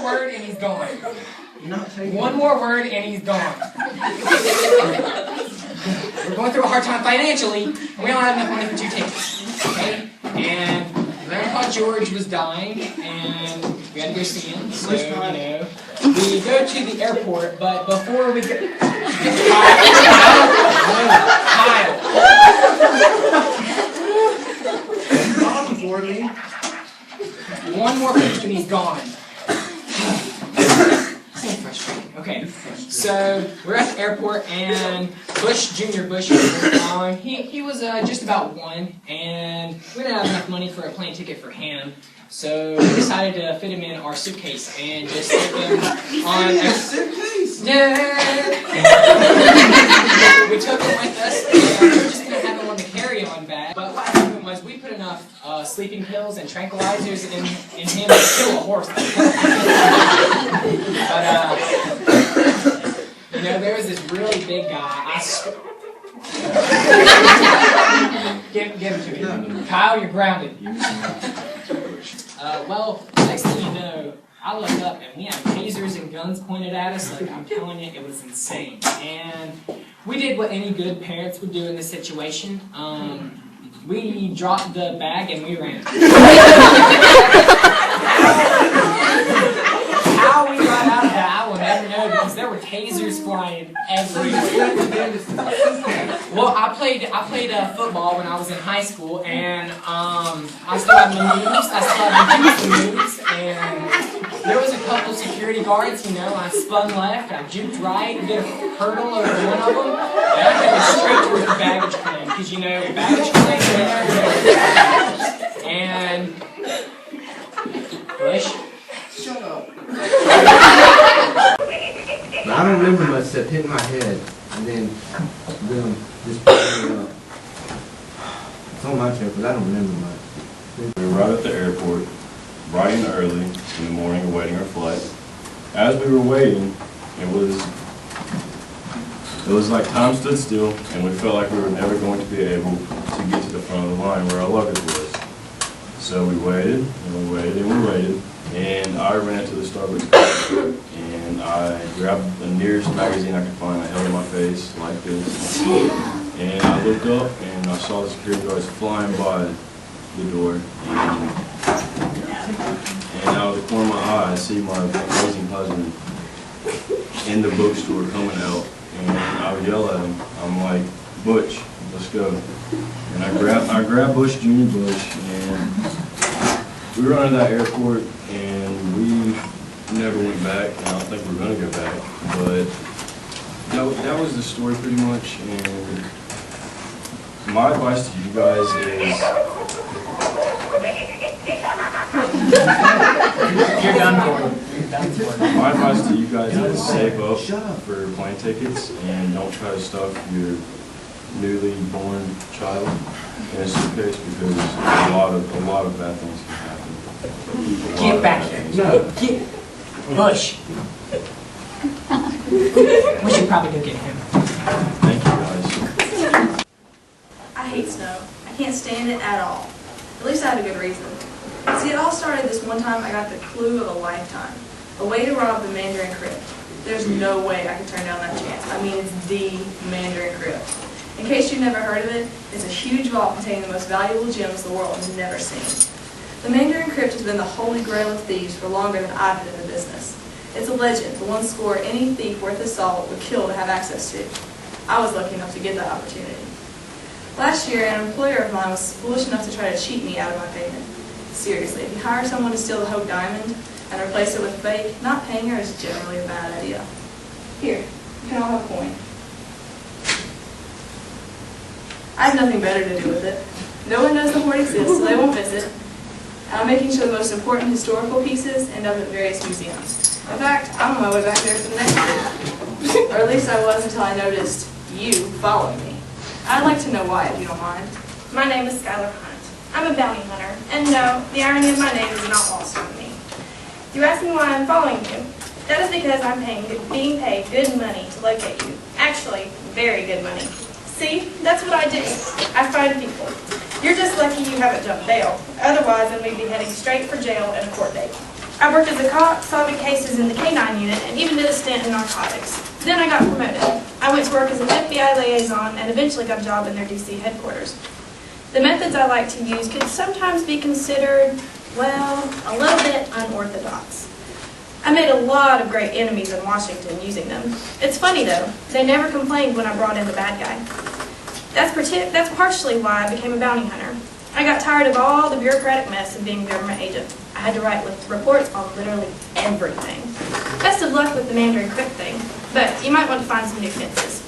more word and he's gone. One more word and he's gone. We're going through a hard time financially, and we don't have enough money for 2 tickets. Okay? And Grandpa George was dying, and we had to go see him. So, you know, we go to the airport, but before we go... Kyle. One more picture and he's gone. So frustrating. Okay, so we're at the airport and Bush, Junior Bush, he was just about 1, and we didn't have enough money for a plane ticket for him. So we decided to fit him in our suitcase and just stick him on a suitcase. We took him with us, and we were just going to have him on the carry-on bag. But what happened was we put enough sleeping pills and tranquilizers in him to kill a horse. But you know, there was this really big guy. Give him to me. Kyle, you're grounded. Well, next thing you know, I look up and we had tasers and guns pointed at us. Like, I'm telling you, it was insane. And we did what any good parents would do in this situation. We dropped the bag and we ran. How we got out of that, I will never know, because there were tasers flying everywhere. Well, I played football when I was in high school, and I still had my moves. I still had my moves, and there was a couple security guards. You know, I spun left, I juked right, did a hurdle over one of them, and I headed straight towards the baggage claim, because you know, baggage claim there, and Bush. Shut up. I don't remember much except hitting my head and then them just picking me up. It's on my trip, but I don't remember much. We were right at the airport, bright and early in the morning, awaiting our flight. As we were waiting, it was like time stood still, and we felt like we were never going to be able to get to the front of the line where our luggage was. So we waited, and we waited, and we waited. And I ran to the Starbucks coffee and I grabbed the nearest magazine I could find. I held it in my face like this. And I looked up and I saw the security guards flying by the door. And out of the corner of my eye, I see my amazing husband in the bookstore coming out. And I would yell at him. I'm like, Butch, let's go. And I grabbed Bush, Junior Bush, and we were under that airport, and we never went back, and I don't think we're going to go back, but that was the story pretty much, and my advice to you guys is... You're done for. My advice to you guys is save up for plane tickets, and don't try to stuff your newly born child in a suitcase, because a lot of bad things can happen. Get back here. No. Get Bush. We should probably go get him. Thank you, guys. I hate snow. I can't stand it at all. At least I have a good reason. See, it all started this one time I got the clue of a lifetime. A way to rob the Mandarin Crypt. There's no way I can turn down that chance. I mean, it's the Mandarin Crypt. In case you've never heard of it, it's a huge vault containing the most valuable gems the world has never seen. The Mandarin Crypt has been the holy grail of thieves for longer than I've been in the business. It's a legend, the one score any thief worth his salt would kill to have access to. I was lucky enough to get that opportunity. Last year, an employer of mine was foolish enough to try to cheat me out of my payment. Seriously, if you hire someone to steal the Hope Diamond and replace it with fake, not paying her is generally a bad idea. Here, you can all have a coin. I have nothing better to do with it. No one knows the hoard exists, so they won't visit. I'm making sure the most important historical pieces end up at various museums. In fact, I'm on my way back there for the next one. Or at least I was until I noticed you following me. I'd like to know why, if you don't mind. My name is Skylar Hunt. I'm a bounty hunter, and no, the irony of my name is not lost on me. You ask me why I'm following you. That is because I'm being paid good money to locate you. Actually, very good money. See, that's what I do. I find people. You're just lucky you haven't jumped bail. Otherwise, then we'd be heading straight for jail and a court date. I worked as a cop, solving cases in the K-9 unit, and even did a stint in narcotics. Then I got promoted. I went to work as an FBI liaison and eventually got a job in their DC headquarters. The methods I like to use could sometimes be considered, well, a little bit unorthodox. I made a lot of great enemies in Washington using them. It's funny though, they never complained when I brought in the bad guy. That's partially why I became a bounty hunter. I got tired of all the bureaucratic mess of being a government agent. I had to write reports on literally everything. Best of luck with the Mandarin Creek thing, but you might want to find some new fences.